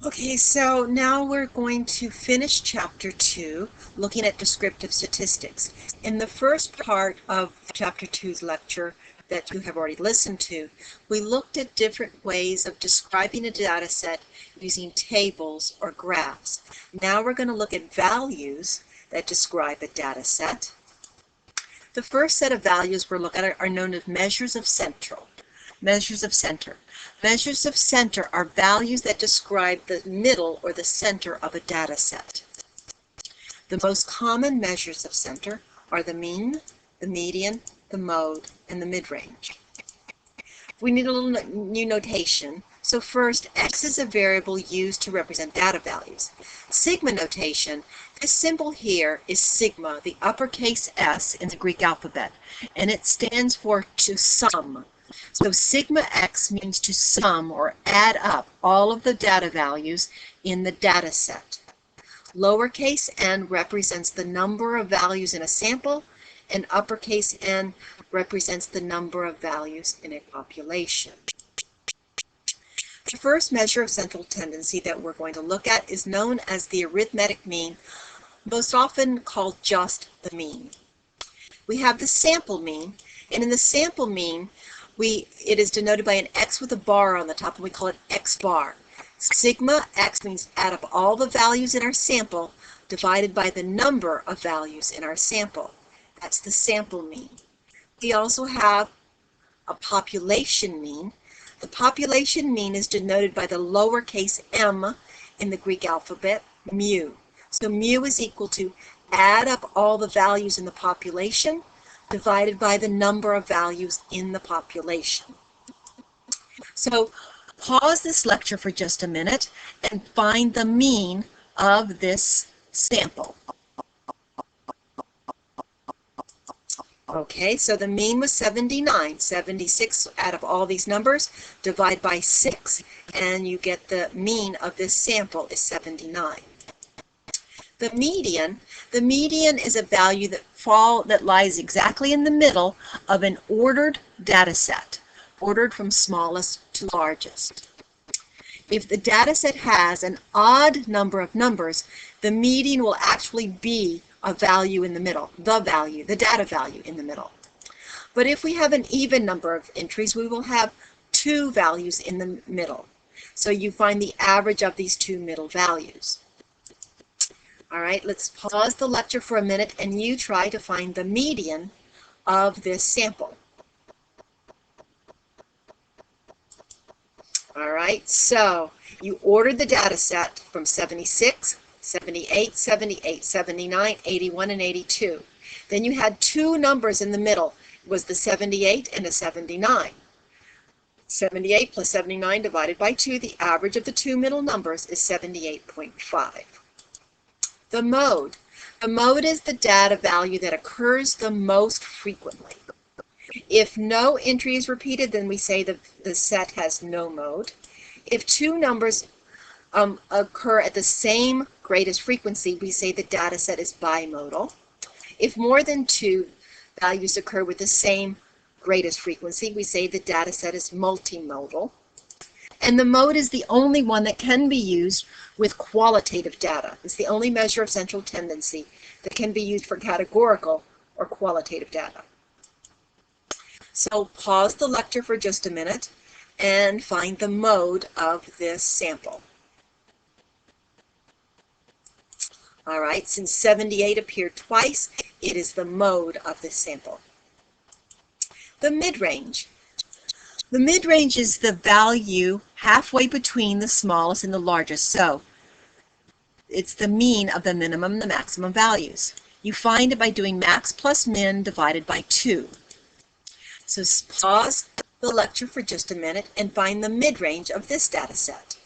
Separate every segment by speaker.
Speaker 1: Okay, so now we're going to finish Chapter 2, looking at descriptive statistics. In the first part of Chapter 2's lecture that you have already listened to, we looked at different ways of describing a data set using tables or graphs. Now we're going to look at values that describe a data set. The first set of values we're looking at are known as measures of center. Measures of center. Measures of center are values that describe the middle or the center of a data set. The most common measures of center are the mean, the median, the mode, and the mid-range. We need a little new notation. So first, x is a variable used to represent data values. Sigma notation, this symbol here is sigma, the uppercase S in the Greek alphabet, and it stands for to sum. So sigma x means to sum or add up all of the data values in the data set. Lowercase n represents the number of values in a sample, and uppercase n represents the number of values in a population. The first measure of central tendency that we're going to look at is known as the arithmetic mean, most often called just the mean. We have the sample mean, and in the sample mean, it is denoted by an x with a bar on the top, and we call it x bar. Sigma x means add up all the values in our sample divided by the number of values in our sample. That's the sample mean. We also have a population mean. The population mean is denoted by the lowercase m in the Greek alphabet, mu. So mu is equal to add up all the values in the population divided by the number of values in the population. So pause this lecture for just a minute and find the mean of this sample. Okay, so the mean was 79. 76 out of all these numbers, divide by 6, and you get the mean of this sample is 79. The median is a value that lies exactly in the middle of an ordered data set, ordered from smallest to largest. If the data set has an odd number of numbers, the median will actually be a value in the middle, the data value in the middle. But if we have an even number of entries, we will have two values in the middle. So you find the average of these two middle values. All right, let's pause the lecture for a minute and you try to find the median of this sample. All right, so you ordered the data set from 76, 78, 78, 79, 81, and 82. Then you had two numbers in the middle. It was the 78 and the 79. 78 plus 79 divided by 2, the average of the two middle numbers is 78.5. The mode. The mode is the data value that occurs the most frequently. If no entry is repeated, then we say the set has no mode. If two numbers occur at the same greatest frequency, we say the data set is bimodal. If more than two values occur with the same greatest frequency, we say the data set is multimodal. And the mode is the only one that can be used with qualitative data. It's the only measure of central tendency that can be used for categorical or qualitative data. So pause the lecture for just a minute and find the mode of this sample. All right, since 78 appeared twice, it is the mode of this sample. The mid-range. The mid-range is the value halfway between the smallest and the largest. So it's the mean of the minimum and the maximum values. You find it by doing max plus min divided by 2. So pause the lecture for just a minute and find the mid-range of this data set.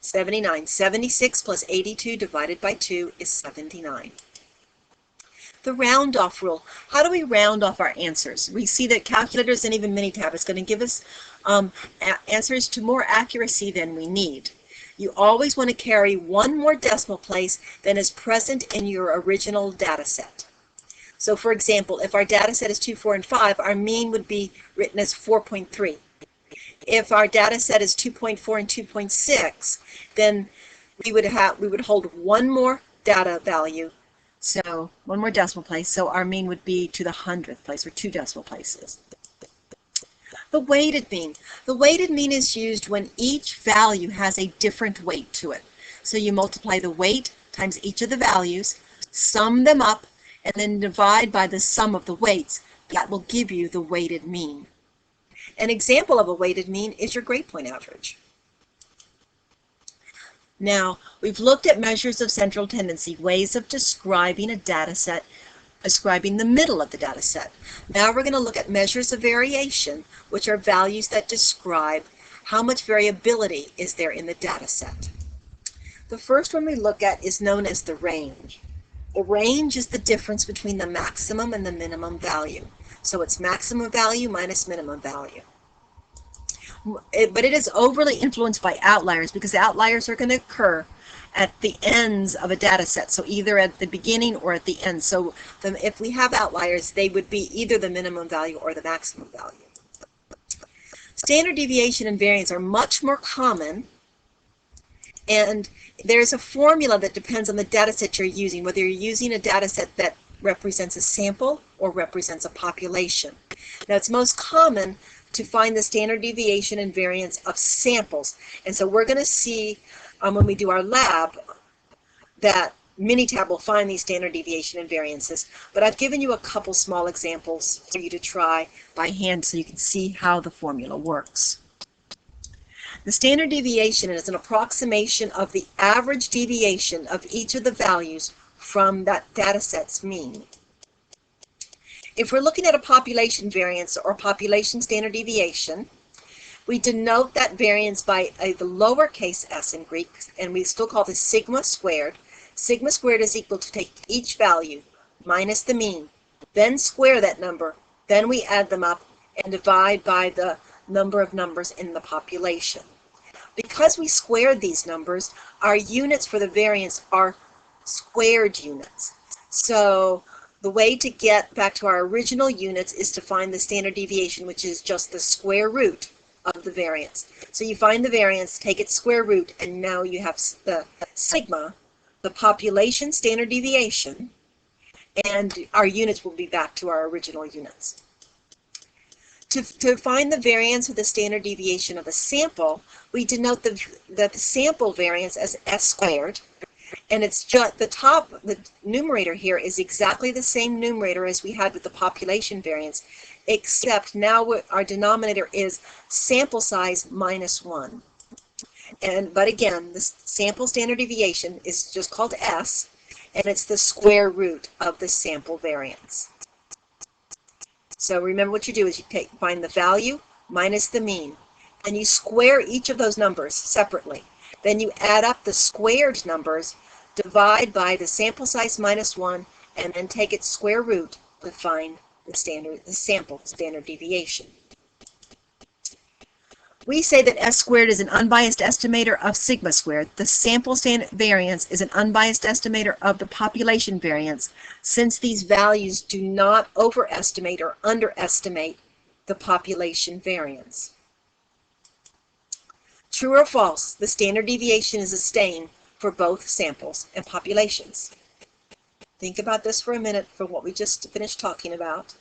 Speaker 1: 79. 76 plus 82 divided by 2 is 79. The round-off rule. How do we round off our answers? We see that calculators and even Minitab is going to give us answers to more accuracy than we need. You always want to carry one more decimal place than is present in your original data set. So for example, if our data set is 2, 4, and 5, our mean would be written as 4.3. If our data set is 2.4 and 2.6, then we would hold one more data value, so one more decimal place, so our mean would be to the 100th place, or 2 decimal places. The weighted mean. The weighted mean is used when each value has a different weight to it. So you multiply the weight times each of the values, sum them up, and then divide by the sum of the weights. That will give you the weighted mean. An example of a weighted mean is your grade point average. Now, we've looked at measures of central tendency, ways of describing a data set, describing the middle of the data set. Now we're going to look at measures of variation, which are values that describe how much variability is there in the data set. The first one we look at is known as the range. The range is the difference between the maximum and the minimum value. So it's maximum value minus minimum value. But it is overly influenced by outliers, because the outliers are going to occur at the ends of a data set, so either at the beginning or at the end. So if we have outliers, they would be either the minimum value or the maximum value. Standard deviation and variance are much more common, and there's a formula that depends on the data set you're using, whether you're using a data set that represents a sample or represents a population. Now, it's most common to find the standard deviation and variance of samples, and so we're going to see when we do our lab that Minitab will find these standard deviation and variances, but I've given you a couple small examples for you to try by hand so you can see how the formula works. The standard deviation is an approximation of the average deviation of each of the values from that data set's mean. If we're looking at a population variance or population standard deviation, we denote that variance by the lowercase s in Greek, and we still call this sigma squared. Sigma squared is equal to take each value minus the mean, then square that number, then we add them up and divide by the number of numbers in the population. Because we squared these numbers, our units for the variance are squared units. So the way to get back to our original units is to find the standard deviation, which is just the square root of the variance. So you find the variance, take its square root, and now you have the sigma, the population standard deviation, and our units will be back to our original units. To find the variance of the standard deviation of a sample, we denote the sample variance as s squared, and it's just the numerator here is exactly the same numerator as we had with the population variance, except now our denominator is sample size minus 1. But again, the sample standard deviation is just called S, and it's the square root of the sample variance. So remember what you do is you find the value minus the mean, and you square each of those numbers separately. Then you add up the squared numbers, divide by the sample size minus 1, and then take its square root to find the sample standard deviation. We say that S squared is an unbiased estimator of sigma squared. The sample standard variance is an unbiased estimator of the population variance, since these values do not overestimate or underestimate the population variance. True or false, the standard deviation is the same for both samples and populations. Think about this for a minute for what we just finished talking about.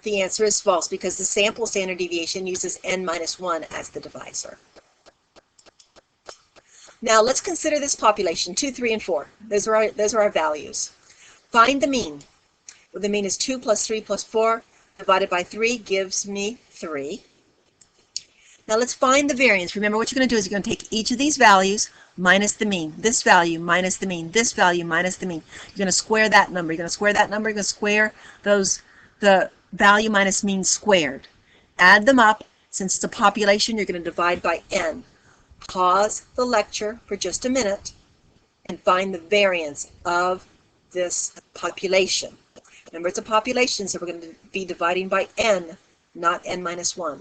Speaker 1: The answer is false, because the sample standard deviation uses n-1 as the divisor. Now let's consider this population, 2, 3, and 4. Those are our values. Find the mean. Well, the mean is 2 plus 3 plus 4 divided by 3 gives me 3. Now let's find the variance. Remember, what you're going to do is you're going to take each of these values minus the mean, this value minus the mean, this value minus the mean. You're going to square that number. You're going to square that number. You're going to square the value minus mean squared. Add them up. Since it's a population, you're going to divide by n. Pause the lecture for just a minute and find the variance of this population. Remember, it's a population, so we're going to be dividing by n, not n-1.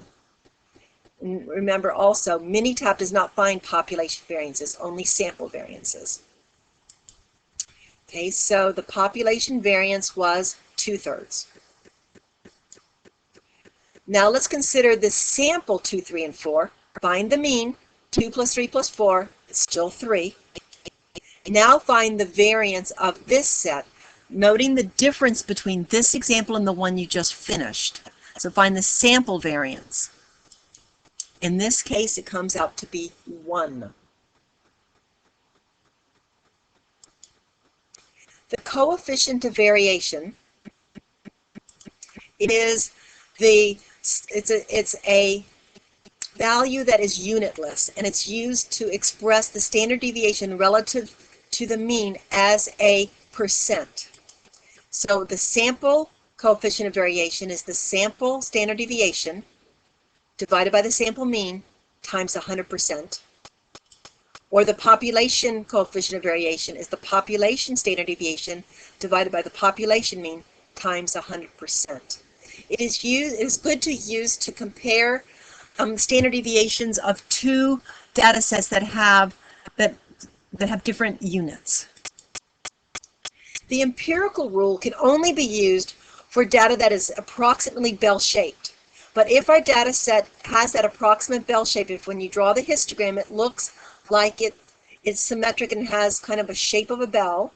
Speaker 1: And remember also, Minitab does not find population variances, only sample variances. Okay, so the population variance was 2/3. Now let's consider the sample 2, 3, and 4. Find the mean. 2 plus 3 plus 4 is still 3. Now find the variance of this set, noting the difference between this example and the one you just finished. So find the sample variance. In this case, it comes out to be 1. The coefficient of variation is it's a value that is unitless, and it's used to express the standard deviation relative to the mean as a percent. So the sample coefficient of variation is the sample standard deviation divided by the sample mean times 100%. Or the population coefficient of variation is the population standard deviation divided by the population mean times 100%. It is good to use to compare standard deviations of two data sets that have different units. The empirical rule can only be used for data that is approximately bell-shaped. But if our data set has that approximate bell shape, if when you draw the histogram it looks like it's symmetric and has kind of a shape of a bell,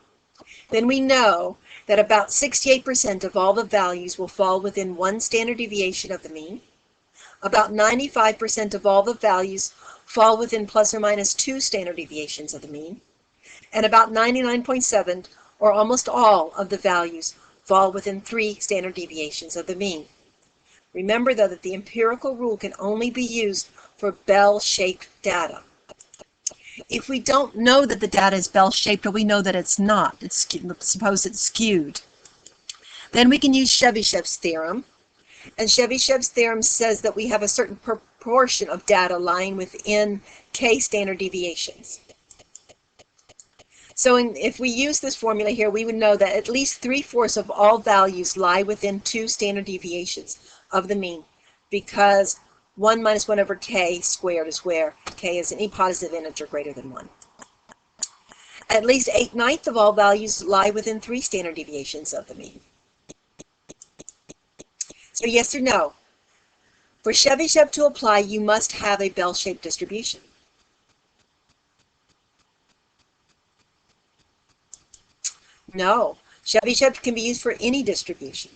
Speaker 1: then we know that about 68% of all the values will fall within one standard deviation of the mean. About 95% of all the values fall within plus or minus 2 standard deviations of the mean. And about 99.7, or almost all of the values, fall within 3 standard deviations of the mean. Remember, though, that the empirical rule can only be used for bell-shaped data. If we don't know that the data is bell-shaped, or we know that it's not, suppose it's skewed, then we can use Chebyshev's theorem. And Chebyshev's theorem says that we have a certain proportion of data lying within k standard deviations. So if we use this formula here, we would know that at least 3/4 of all values lie within 2 standard deviations of the mean, because 1 minus 1 over k squared is where k is any positive integer greater than 1. At least 8/9 of all values lie within 3 standard deviations of the mean. So yes or no? For Chebyshev to apply, you must have a bell-shaped distribution. No, Chebyshev can be used for any distribution.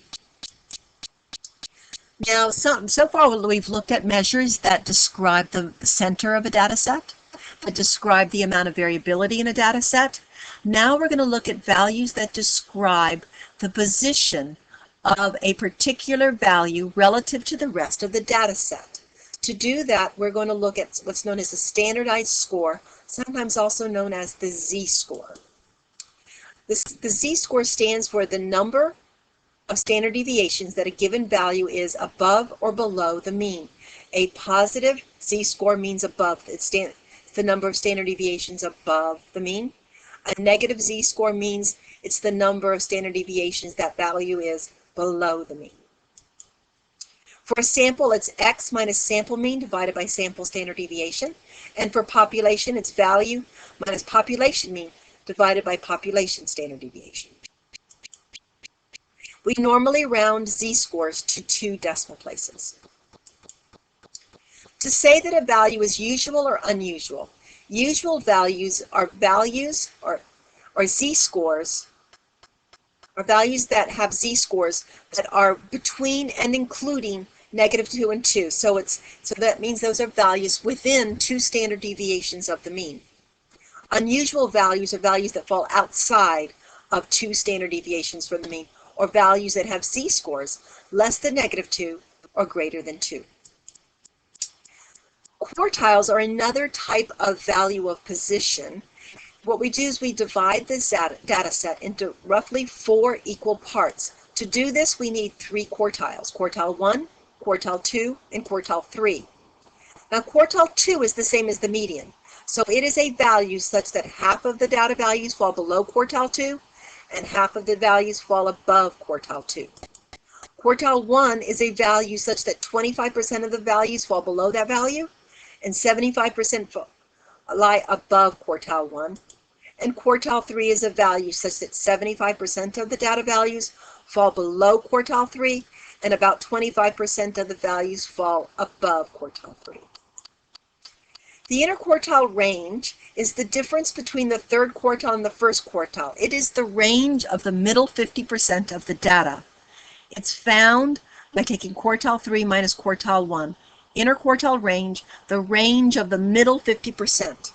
Speaker 1: Now, so far we've looked at measures that describe the center of a data set, that describe the amount of variability in a data set. Now we're going to look at values that describe the position of a particular value relative to the rest of the data set. To do that, we're going to look at what's known as the standardized score, sometimes also known as the z-score. The z-score stands for the number of standard deviations that a given value is above or below the mean. A positive z-score means above. It's the number of standard deviations above the mean. A negative z-score means it's the number of standard deviations that value is below the mean. For a sample, it's x minus sample mean divided by sample standard deviation. And for population, it's value minus population mean divided by population standard deviation. We normally round z-scores to 2 decimal places. To say that a value is usual or unusual, usual values are values or z-scores, or values that have z-scores that are between and including -2 and 2. So that means those are values within 2 standard deviations of the mean. Unusual values are values that fall outside of 2 standard deviations from the mean, or values that have z-scores less than -2 or greater than 2. Quartiles are another type of value of position. What we do is we divide this data set into roughly 4 equal parts. To do this, we need 3 quartiles: quartile 1, quartile 2, and quartile 3. Now, quartile 2 is the same as the median. So it is a value such that half of the data values fall below quartile 2 and half of the values fall above quartile 2. Quartile 1 is a value such that 25% of the values fall below that value and 75% lie above quartile 1. And quartile 3 is a value such that 75% of the data values fall below quartile 3 and about 25% of the values fall above quartile 3. The interquartile range is the difference between the third quartile and the first quartile. It is the range of the middle 50% of the data. It's found by taking quartile 3 minus quartile 1. Interquartile range, the range of the middle 50%.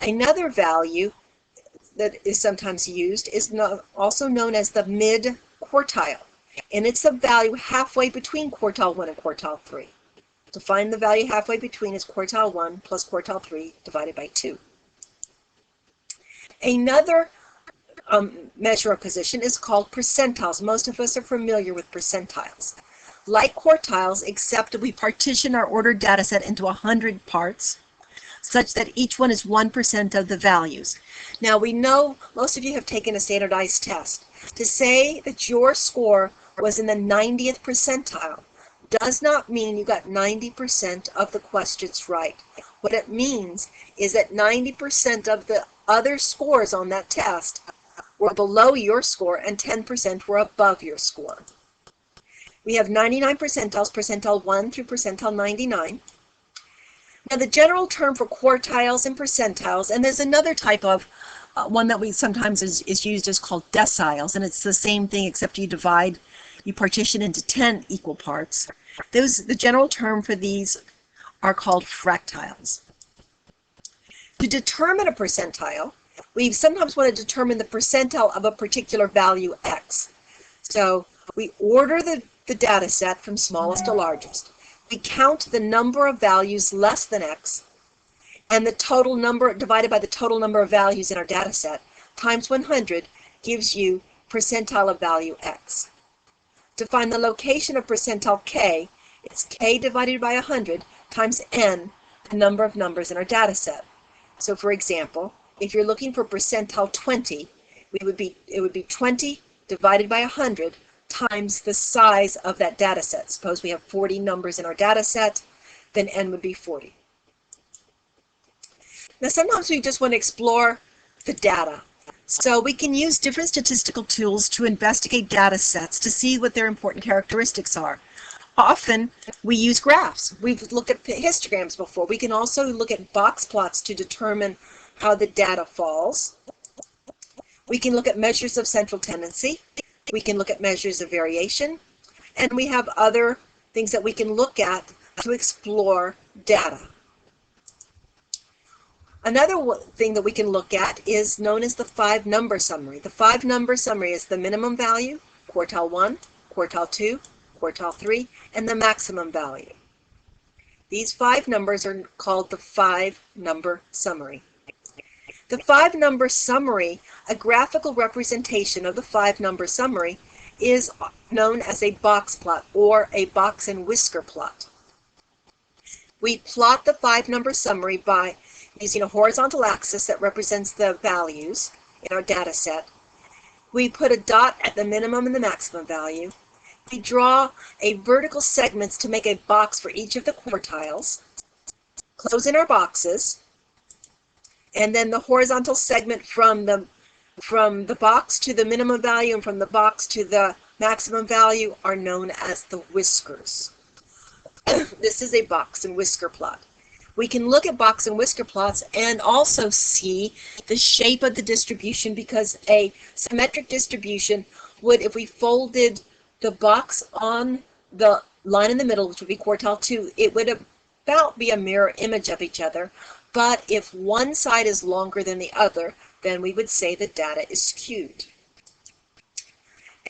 Speaker 1: Another value that is sometimes used is also known as the mid-quartile, and it's the value halfway between quartile 1 and quartile 3. To find the value halfway between is quartile 1 plus quartile 3 divided by 2. Another measure of position is called percentiles. Most of us are familiar with percentiles. Like quartiles, except that we partition our ordered data set into 100 parts, such that each one is 1% of the values. Now we know most of you have taken a standardized test. To say that your score was in the 90th percentile does not mean you got 90% of the questions right. What it means is that 90% of the other scores on that test were below your score and 10% were above your score. We have 99 percentiles, percentile 1 through percentile 99. Now the general term for quartiles and percentiles, and there's another type of one that we sometimes is used as called deciles, and it's the same thing except you partition into 10 equal parts. The general term for these are called fractiles. To determine a percentile, we sometimes want to determine the percentile of a particular value x. So we order the data set from smallest to largest. We count the number of values less than x, and the total number divided by the total number of values in our data set times 100 gives you percentile of value x. To find the location of percentile k, it's k divided by 100 times n, the number of numbers in our data set. So for example, if you're looking for percentile 20, it would be 20 divided by 100 times the size of that data set. Suppose we have 40 numbers in our data set, then n would be 40. Now sometimes we just want to explore the data. So we can use different statistical tools to investigate data sets to see what their important characteristics are. Often we use graphs. We've looked at histograms before. We can also look at box plots to determine how the data falls. We can look at measures of central tendency. We can look at measures of variation, and we have other things that we can look at to explore data. Another thing that we can look at is known as the 5-number summary. The 5-number summary is the minimum value, quartile 1, quartile 2, quartile 3, and the maximum value. These 5 numbers are called the 5-number summary. The 5-number summary, a graphical representation of the 5-number summary, is known as a box plot or a box and whisker plot. We plot the 5-number summary by using a horizontal axis that represents the values in our data set. We put a dot at the minimum and the maximum value. We draw a vertical segments to make a box for each of the quartiles, close in our boxes, and then the horizontal segment from the box to the minimum value and from the box to the maximum value are known as the whiskers. This is a box and whisker plot. We can look at box and whisker plots and also see the shape of the distribution, because a symmetric distribution would, if we folded the box on the line in the middle, which would be quartile 2, it would about be a mirror image of each other. But if one side is longer than the other, then we would say the data is skewed.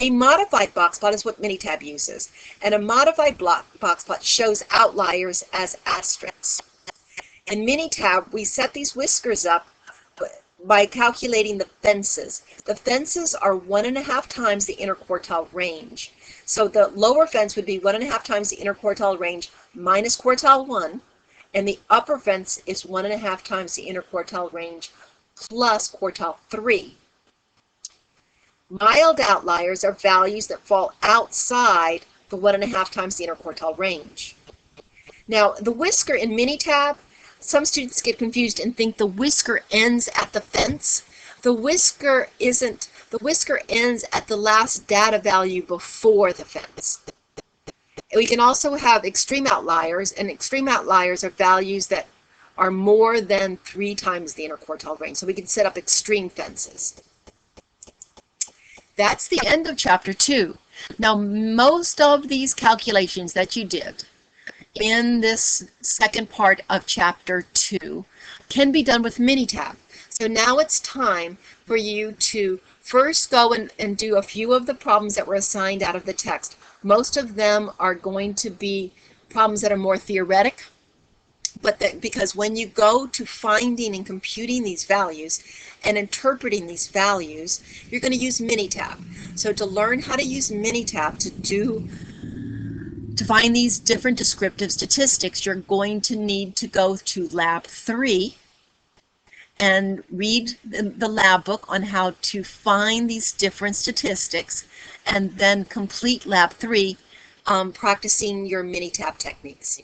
Speaker 1: A modified box plot is what Minitab uses, and a modified box plot shows outliers as asterisks. In Minitab, we set these whiskers up by calculating the fences. The fences are 1.5 times the interquartile range. So the lower fence would be 1.5 times the interquartile range minus quartile 1, and the upper fence is 1.5 times the interquartile range plus quartile 3. Mild outliers are values that fall outside the 1.5 times the interquartile range. Now, the whisker in Minitab, some students get confused and think the whisker ends at the fence. The whisker isn't The whisker ends at the last data value before the fence. We can also have extreme outliers, and extreme outliers are values that are more than 3 times the interquartile range. So we can set up extreme fences. That's the end of chapter 2. Now, most of these calculations that you did in this second part of chapter 2 can be done with Minitab. So now it's time for you to first go and do a few of the problems that were assigned out of the text. Most of them are going to be problems that are more theoretic, but because when you go to finding and computing these values and interpreting these values, you're going to use Minitab. So to learn how to use Minitab to find these different descriptive statistics, you're going to need to go to Lab 3 and read the lab book on how to find these different statistics, and then complete Lab 3 practicing your Minitab techniques.